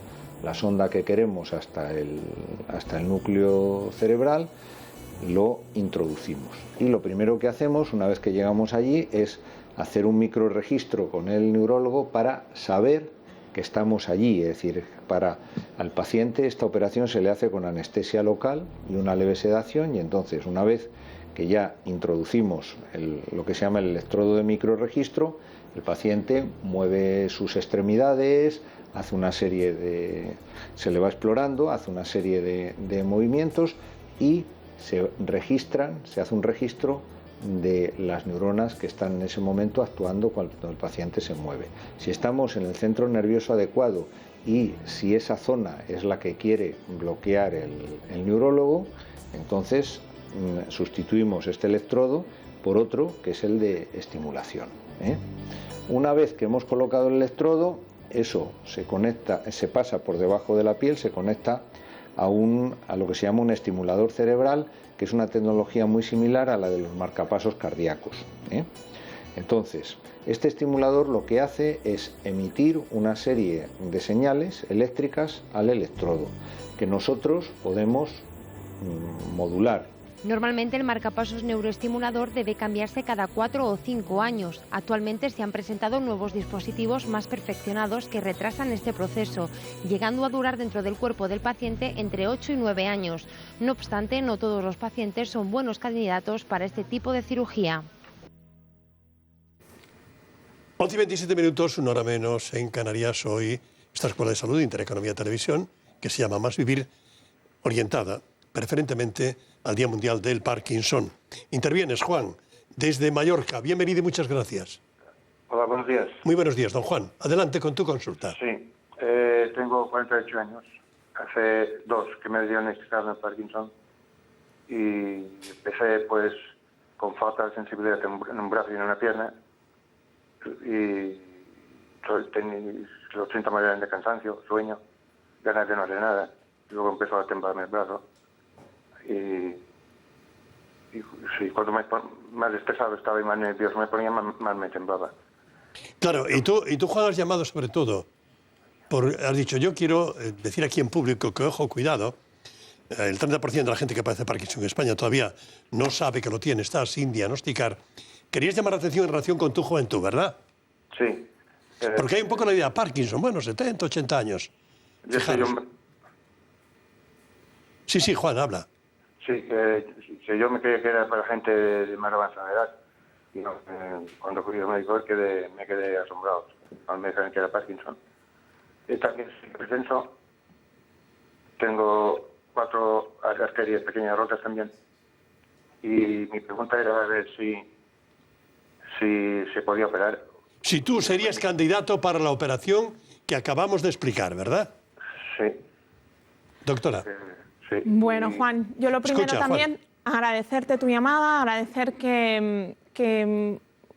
la sonda que queremos hasta el núcleo cerebral, lo introducimos. Y lo primero que hacemos, una vez que llegamos allí, es hacer un microregistro con el neurólogo para saber que estamos allí. Es decir, al paciente esta operación se le hace con anestesia local y una leve sedación, y entonces una vez que ya introducimos lo que se llama el electrodo de microregistro, el paciente mueve sus extremidades, hace una serie se le va explorando, hace una serie de movimientos y se hace un registro de las neuronas que están en ese momento actuando cuando el paciente se mueve. Si estamos en el centro nervioso adecuado y si esa zona es la que quiere bloquear el neurólogo, entonces sustituimos este electrodo por otro que es el de estimulación. Una vez que hemos colocado el electrodo, eso se pasa por debajo de la piel, se conecta a lo que se llama un estimulador cerebral, que es una tecnología muy similar a la de los marcapasos cardíacos. Entonces, este estimulador lo que hace es emitir una serie de señales eléctricas al electrodo, que nosotros podemos modular. Normalmente el marcapasos neuroestimulador debe cambiarse cada 4 o 5 años. Actualmente se han presentado nuevos dispositivos más perfeccionados que retrasan este proceso, llegando a durar dentro del cuerpo del paciente entre 8 y 9 años. No obstante, no todos los pacientes son buenos candidatos para este tipo de cirugía. 11:27, una hora menos en Canarias. Hoy esta Escuela de Salud Intereconomía Televisión, que se llama Más Vivir, orientada preferentemente al Día Mundial del Parkinson. Intervienes, Juan, desde Mallorca. Bienvenido y muchas gracias. Hola, buenos días. Muy buenos días, don Juan. Adelante con tu consulta. Sí, tengo 48 años. Hace 2 que me diagnosticaron el Parkinson y empecé pues con falta de sensibilidad en un brazo y en una pierna y los síntomas eran de cansancio, sueño, ganas de no hacer nada. Luego empezó a temblarme el brazo. Y sí, cuanto más estresado estaba y más nervioso me ponía, más me temblaba. Claro, y tú, Juan, has llamado sobre todo, has dicho, yo quiero decir aquí en público que, ojo, cuidado, el 30% de la gente que padece Parkinson en España todavía no sabe que lo tiene, está sin diagnosticar. Querías llamar la atención en relación con tu juventud, ¿verdad? Sí. Porque hay un poco la idea, Parkinson, bueno, 70, 80 años. Sí, Juan, habla. Sí, yo me creía que era para gente de más avanzada edad. Y no, cuando fui al médico me quedé asombrado cuando me dijeron que era Parkinson. También hipertenso. Tengo 4 arterias pequeñas rotas también. Y mi pregunta era a ver si se podía operar. Si tú serías candidato para la operación que acabamos de explicar, ¿verdad? Sí. Doctora. Sí. Bueno, Juan, yo lo primero Escucha, también agradecerte tu llamada, agradecer que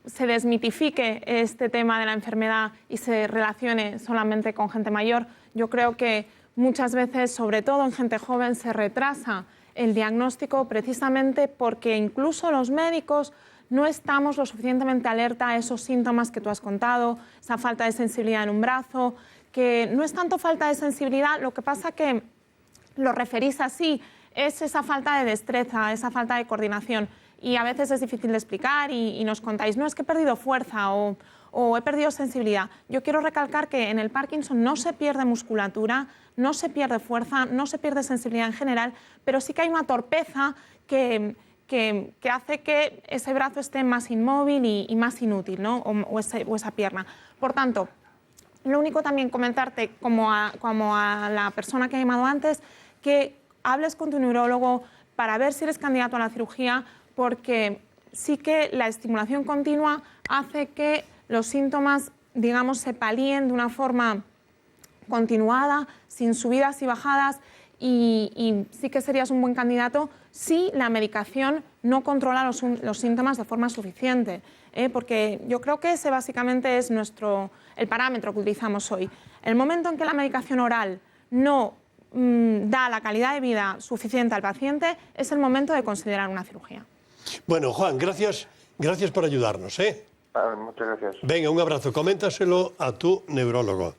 se desmitifique este tema de la enfermedad y se relacione solamente con gente mayor. Yo creo que muchas veces, sobre todo en gente joven, se retrasa el diagnóstico precisamente porque incluso los médicos no estamos lo suficientemente alerta a esos síntomas que tú has contado, esa falta de sensibilidad en un brazo, que no es tanto falta de sensibilidad, lo que pasa que lo referís así, es esa falta de destreza, esa falta de coordinación. Y a veces es difícil de explicar y nos contáis, no, es que he perdido fuerza o he perdido sensibilidad. Yo quiero recalcar que en el Parkinson no se pierde musculatura, no se pierde fuerza, no se pierde sensibilidad en general, pero sí que hay una torpeza que hace que ese brazo esté más inmóvil y más inútil, ¿no? o esa pierna. Por tanto, lo único también comentarte, como a la persona que ha llamado antes, que hables con tu neurólogo para ver si eres candidato a la cirugía, porque sí que la estimulación continua hace que los síntomas, digamos, se palíen de una forma continuada, sin subidas y bajadas, y sí que serías un buen candidato si la medicación no controla los síntomas de forma suficiente, porque yo creo que ese básicamente es el parámetro que utilizamos hoy. El momento en que la medicación oral no da la calidad de vida suficiente al paciente es el momento de considerar una cirugía. Bueno, Juan, gracias por ayudarnos, ¿eh? Muchas gracias. Venga, un abrazo. Coméntaselo a tu neurólogo.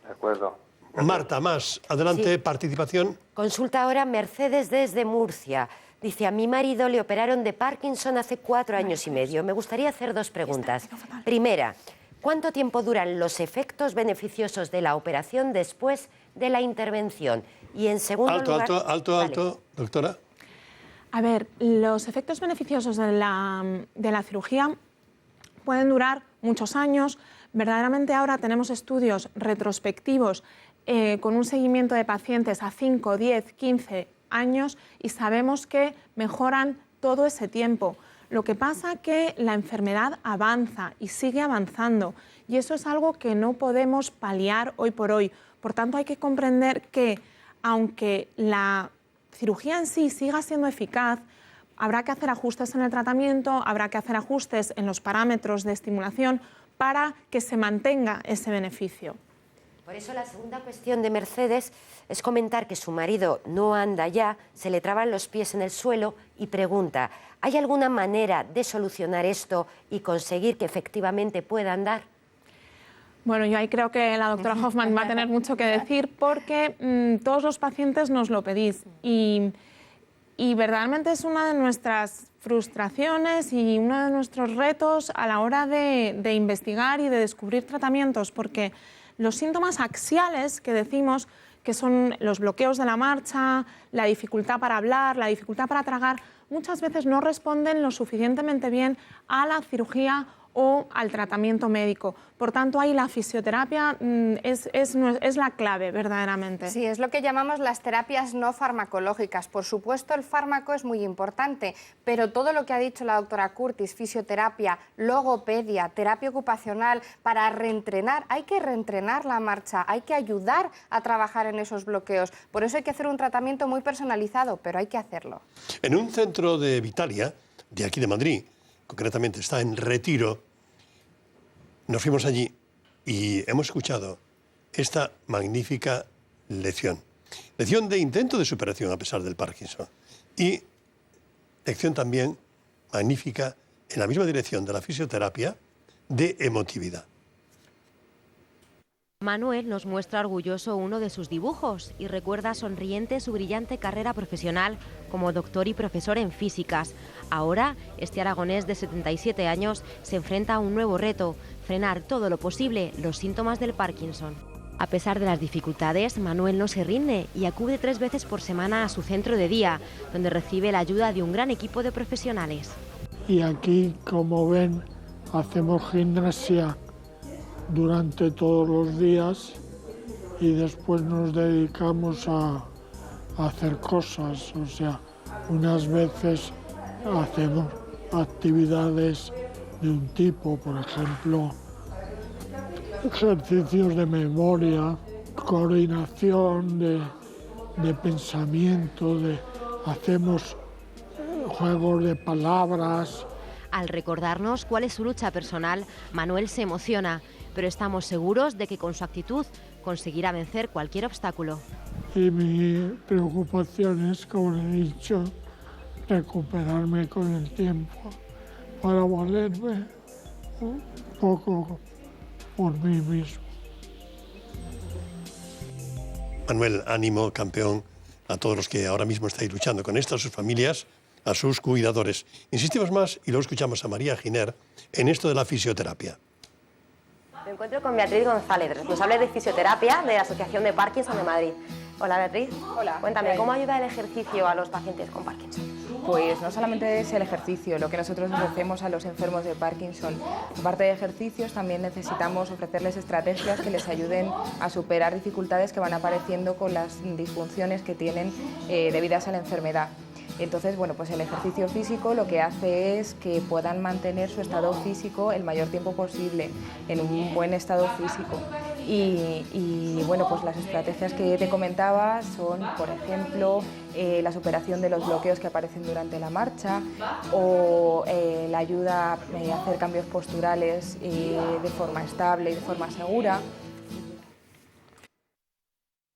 De acuerdo. Marta, más adelante, sí. Participación. Consulta ahora Mercedes desde Murcia. Dice, a mi marido le operaron de Parkinson hace 4 años y medio. Me gustaría hacer 2 preguntas. Primera, ¿cuánto tiempo duran los efectos beneficiosos de la operación después de la intervención? Y en segundo lugar... Alto, doctora. A ver, los efectos beneficiosos de la cirugía pueden durar muchos años. Verdaderamente ahora tenemos estudios retrospectivos con un seguimiento de pacientes a 5, 10, 15 años y sabemos que mejoran todo ese tiempo. Lo que pasa es que la enfermedad avanza y sigue avanzando y eso es algo que no podemos paliar hoy por hoy. Por tanto, hay que comprender que aunque la cirugía en sí siga siendo eficaz, habrá que hacer ajustes en el tratamiento, habrá que hacer ajustes en los parámetros de estimulación para que se mantenga ese beneficio. Por eso la segunda cuestión de Mercedes es comentar que su marido no anda ya, se le traban los pies en el suelo y pregunta, ¿hay alguna manera de solucionar esto y conseguir que efectivamente pueda andar? Bueno, yo ahí creo que la doctora Hoffman va a tener mucho que decir porque todos los pacientes nos lo pedís y verdaderamente es una de nuestras frustraciones y uno de nuestros retos a la hora de investigar y de descubrir tratamientos, porque los síntomas axiales que decimos, que son los bloqueos de la marcha, la dificultad para hablar, la dificultad para tragar, muchas veces no responden lo suficientemente bien a la cirugía o al tratamiento médico. Por tanto, ahí la fisioterapia es la clave, verdaderamente. Sí, es lo que llamamos las terapias no farmacológicas. Por supuesto, el fármaco es muy importante, pero todo lo que ha dicho la doctora Curtis, fisioterapia, logopedia, terapia ocupacional, para reentrenar, hay que reentrenar la marcha, hay que ayudar a trabajar en esos bloqueos. Por eso hay que hacer un tratamiento muy personalizado, pero hay que hacerlo. En un centro de Vitalia, de aquí de Madrid, concretamente está en Retiro, nos fuimos allí y hemos escuchado esta magnífica lección. Lección de intento de superación a pesar del Parkinson. Y lección también magnífica en la misma dirección de la fisioterapia de emotividad. Manuel nos muestra orgulloso uno de sus dibujos y recuerda sonriente su brillante carrera profesional como doctor y profesor en físicas. Ahora, este aragonés de 77 años se enfrenta a un nuevo reto, frenar todo lo posible los síntomas del Parkinson. A pesar de las dificultades, Manuel no se rinde y acude 3 veces por semana a su centro de día, donde recibe la ayuda de un gran equipo de profesionales. Y aquí, como ven, hacemos gimnasia durante todos los días y después nos dedicamos a hacer cosas, o sea, unas veces hacemos actividades de un tipo, por ejemplo, ejercicios de memoria, coordinación de pensamiento, hacemos juegos de palabras. Al recordarnos cuál es su lucha personal, Manuel se emociona, pero estamos seguros de que con su actitud conseguirá vencer cualquier obstáculo. Y mi preocupación es, como he dicho, recuperarme con el tiempo para valerme un poco por mí mismo. Manuel, ánimo, campeón, a todos los que ahora mismo estáis luchando con esto, a sus familias, a sus cuidadores. Insistimos más y luego escuchamos a María Giner en esto de la fisioterapia. Me encuentro con Beatriz González, responsable de fisioterapia de la Asociación de Parkinson de Madrid. Hola Beatriz. Hola. Cuéntame, ¿cómo ayuda el ejercicio a los pacientes con Parkinson? Pues no solamente es el ejercicio, lo que nosotros ofrecemos a los enfermos de Parkinson. Aparte de ejercicios, también necesitamos ofrecerles estrategias que les ayuden a superar dificultades que van apareciendo con las disfunciones que tienen debidas a la enfermedad. Entonces, bueno, pues el ejercicio físico lo que hace es que puedan mantener su estado físico el mayor tiempo posible, en un buen estado físico. Y bueno, pues las estrategias que te comentaba son, por ejemplo, la superación de los bloqueos que aparecen durante la marcha o la ayuda a hacer cambios posturales de forma estable y de forma segura.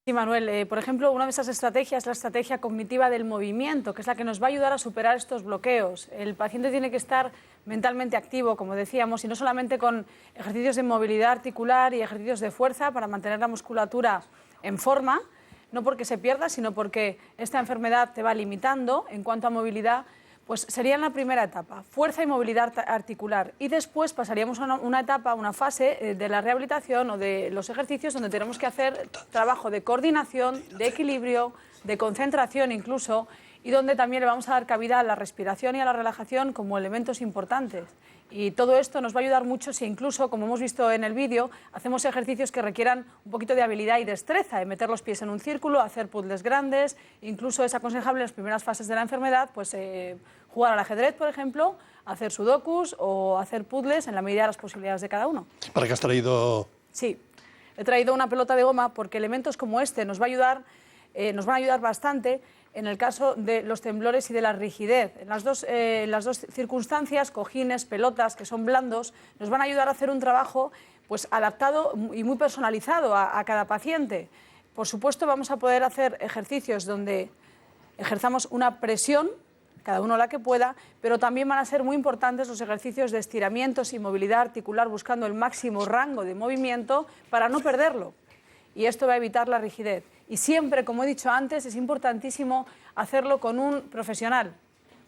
Sí, Manuel, por ejemplo, una de esas estrategias es la estrategia cognitiva del movimiento, que es la que nos va a ayudar a superar estos bloqueos. El paciente tiene que estar mentalmente activo, como decíamos, y no solamente con ejercicios de movilidad articular y ejercicios de fuerza para mantener la musculatura en forma, no porque se pierda, sino porque esta enfermedad te va limitando en cuanto a movilidad. Pues sería en la primera etapa, fuerza y movilidad articular, y después pasaríamos a una etapa, una fase de la rehabilitación o de los ejercicios donde tenemos que hacer trabajo de coordinación, de equilibrio, de concentración incluso, y donde también le vamos a dar cabida a la respiración y a la relajación como elementos importantes. Y todo esto nos va a ayudar mucho si incluso, como hemos visto en el vídeo, hacemos ejercicios que requieran un poquito de habilidad y destreza, de meter los pies en un círculo, hacer puzzles grandes. Incluso es aconsejable en las primeras fases de la enfermedad pues, jugar al ajedrez, por ejemplo, hacer sudokus o hacer puzzles en la medida de las posibilidades de cada uno. ¿Para qué has traído? Sí, he traído una pelota de goma porque elementos como este nos van a ayudar bastante en el caso de los temblores y de la rigidez. En las dos circunstancias, cojines, pelotas, que son blandos, nos van a ayudar a hacer un trabajo pues, adaptado y muy personalizado a cada paciente. Por supuesto, vamos a poder hacer ejercicios donde ejerzamos una presión, cada uno la que pueda, pero también van a ser muy importantes los ejercicios de estiramientos y movilidad articular, buscando el máximo rango de movimiento para no perderlo. Y esto va a evitar la rigidez. Y siempre, como he dicho antes, es importantísimo hacerlo con un profesional.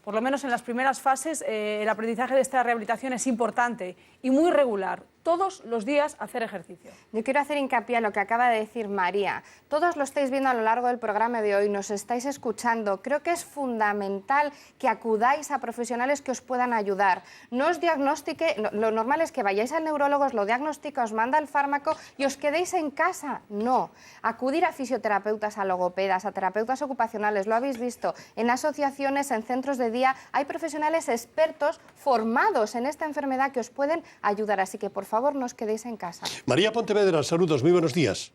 Por lo menos en las primeras fases, el aprendizaje de esta rehabilitación es importante y muy regular. Todos los días hacer ejercicio. Yo quiero hacer hincapié en lo que acaba de decir María. Todos lo estáis viendo a lo largo del programa de hoy, nos estáis escuchando. Creo que es fundamental que acudáis a profesionales que os puedan ayudar. No os diagnostique, lo normal es que vayáis al neurólogo, os lo diagnostica, os manda el fármaco y os quedéis en casa. No, acudir a fisioterapeutas, a logopedas, a terapeutas ocupacionales, lo habéis visto, en asociaciones, en centros de día, hay profesionales expertos formados en esta enfermedad que os pueden ayudar, así que por favor no os quedéis en casa. María Pontevedra, saludos, muy buenos días.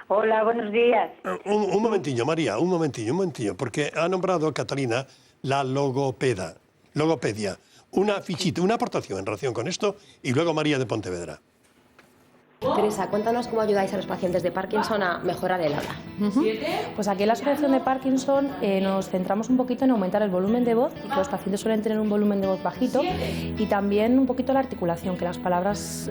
Hola, buenos días. Un momentillo, María, un momentillo, porque ha nombrado Catalina la logopedia. Una fichita, una aportación en relación con esto, y luego María de Pontevedra. Teresa, cuéntanos cómo ayudáis a los pacientes de Parkinson a mejorar el habla. Pues aquí en la Asociación de Parkinson nos centramos un poquito en aumentar el volumen de voz, y que los pacientes suelen tener un volumen de voz bajito, y también un poquito la articulación, que las palabras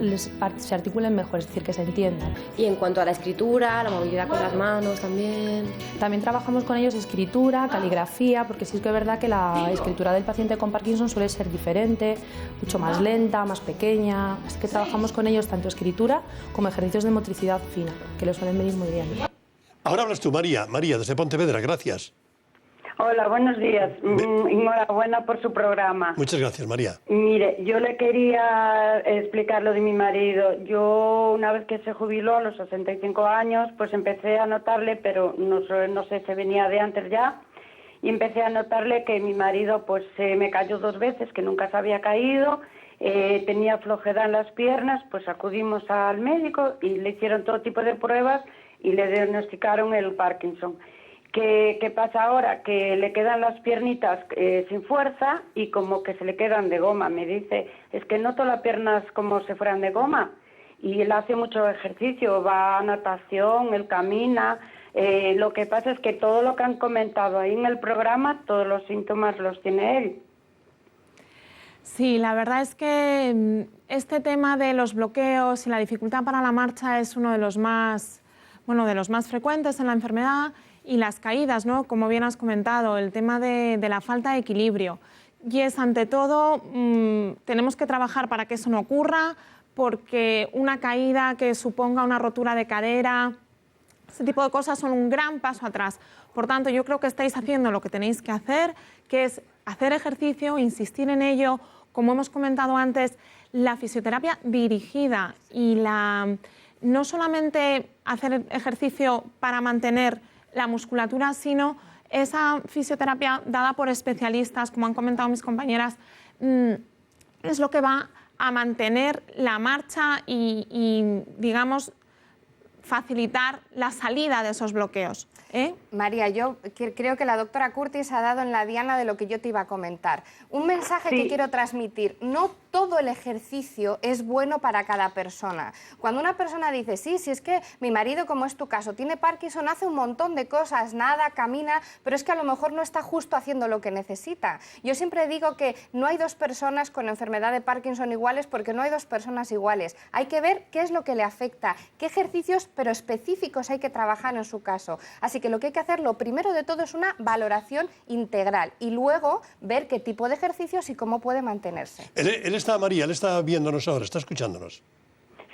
se articulen mejor, es decir, que se entiendan. Y en cuanto a la escritura, la movilidad con las manos también. También trabajamos con ellos escritura, caligrafía, porque sí es que es verdad que la escritura del paciente con Parkinson suele ser diferente, mucho más lenta, más pequeña, así que trabajamos con ellos tanto escritura como ejercicios de motricidad fina, que les suelen venir muy bien. Ahora hablas tú, María, desde Pontevedra, gracias. Hola, buenos días. Enhorabuena por su programa. Muchas gracias, María. Mire, yo le quería explicar lo de mi marido. Yo, una vez que se jubiló a los 65 años, pues empecé a notarle, pero no sé, se venía de antes ya, y empecé a notarle que mi marido pues se me cayó 2 veces, que nunca se había caído. Tenía flojedad en las piernas, pues acudimos al médico y le hicieron todo tipo de pruebas y le diagnosticaron el Parkinson. ¿Qué pasa ahora? Que le quedan las piernitas sin fuerza y como que se le quedan de goma. Me dice, es que noto las piernas como si fueran de goma. Y él hace mucho ejercicio, va a natación, él camina. Lo que pasa es que todo lo que han comentado ahí en el programa, todos los síntomas los tiene él. Sí, la verdad es que este tema de los bloqueos y la dificultad para la marcha es uno de los más, frecuentes en la enfermedad, y las caídas, ¿no? Como bien has comentado, el tema de la falta de equilibrio. Y es, ante todo, tenemos que trabajar para que eso no ocurra, porque una caída que suponga una rotura de cadera, ese tipo de cosas son un gran paso atrás. Por tanto, yo creo que estáis haciendo lo que tenéis que hacer, que es hacer ejercicio, insistir en ello. Como hemos comentado antes, la fisioterapia dirigida y no solamente hacer ejercicio para mantener la musculatura, sino esa fisioterapia dada por especialistas, como han comentado mis compañeras, es lo que va a mantener la marcha y digamos, facilitar la salida de esos bloqueos. María, yo creo que la doctora Curtis ha dado en la diana de lo que yo te iba a comentar. Un mensaje que quiero transmitir: no todo el ejercicio es bueno para cada persona. Cuando una persona dice, sí, si es que mi marido, como es tu caso, tiene Parkinson, hace un montón de cosas, nada, camina, pero es que a lo mejor no está justo haciendo lo que necesita. Yo siempre digo que no hay dos personas con enfermedad de Parkinson iguales, porque no hay dos personas iguales. Hay que ver qué es lo que le afecta, qué ejercicios, pero específicos, hay que trabajar en su caso. Así que lo que hay que hacer, lo primero de todo, es una valoración integral y luego ver qué tipo de ejercicios y cómo puede mantenerse. María, él está viéndonos ahora, está escuchándonos.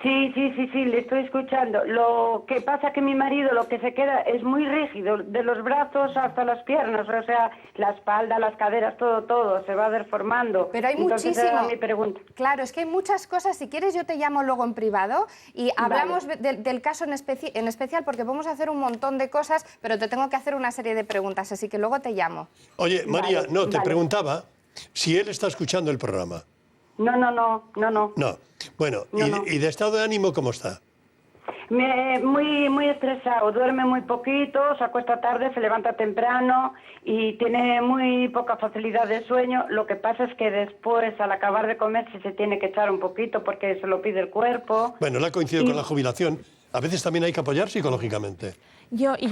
Sí, le estoy escuchando. Lo que pasa es que mi marido lo que se queda es muy rígido, de los brazos hasta las piernas, o sea, la espalda, las caderas, todo se va deformando. Pero hay Entonces, muchísimo. era mi pregunta. Claro, es que hay muchas cosas. Si quieres, yo te llamo luego en privado y hablamos del caso en especial, porque podemos hacer un montón de cosas, pero te tengo que hacer una serie de preguntas, así que luego te llamo. Oye, María, te preguntaba si él está escuchando el programa. No. No. Bueno, ¿y de estado de ánimo cómo está? Muy estresado, duerme muy poquito, se acuesta tarde, se levanta temprano y tiene muy poca facilidad de sueño. Lo que pasa es que después, al acabar de comer, se tiene que echar un poquito porque se lo pide el cuerpo. Bueno, él ha coincidido con la jubilación. A veces también hay que apoyar psicológicamente.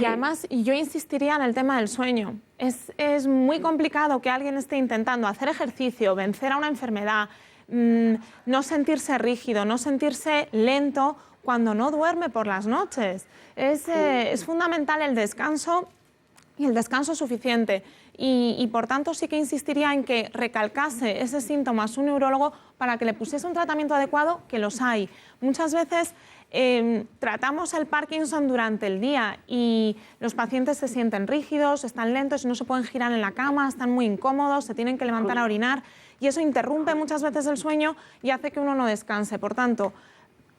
Además, yo insistiría en el tema del sueño. Es muy complicado que alguien esté intentando hacer ejercicio, vencer a una enfermedad, no sentirse rígido, no sentirse lento cuando no duerme por las noches. Es fundamental el descanso y el descanso suficiente. Y por tanto sí que insistiría en que recalcase ese síntoma a su neurólogo para que le pusiese un tratamiento adecuado, que los hay. Muchas veces tratamos el Parkinson durante el día y los pacientes se sienten rígidos, están lentos, no se pueden girar en la cama, están muy incómodos, se tienen que levantar a orinar y eso interrumpe muchas veces el sueño y hace que uno no descanse. Por tanto,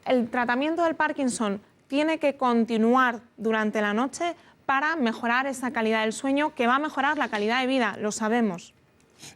el tratamiento del Parkinson tiene que continuar durante la noche para mejorar esa calidad del sueño, que va a mejorar la calidad de vida, lo sabemos.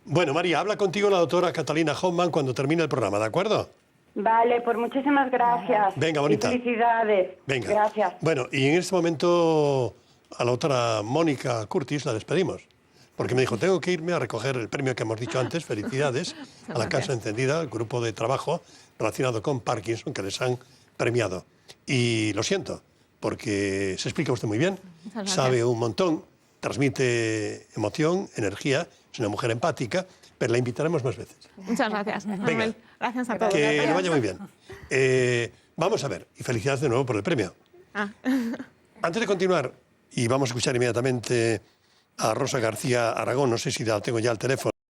Bueno, María, habla contigo la doctora Catalina Hoffman cuando termine el programa, ¿de acuerdo? Vale, pues muchísimas gracias. Venga, bonita. Y felicidades. Venga. Gracias. Bueno, y en este momento a la doctora Mónica Curtis la despedimos, porque me dijo, tengo que irme a recoger el premio que hemos dicho antes, felicidades, a la Casa Encendida, el grupo de trabajo relacionado con Parkinson que les han premiado. Y lo siento, porque se explica usted muy bien, sabe un montón, transmite emoción, energía, es una mujer empática, pero la invitaremos más veces. Muchas gracias. Venga. Gracias a todos. Que le vaya muy bien. Vamos a ver, y felicidades de nuevo por el premio. Antes de continuar, y vamos a escuchar inmediatamente a Rosa García Aragón, no sé si la tengo ya al teléfono.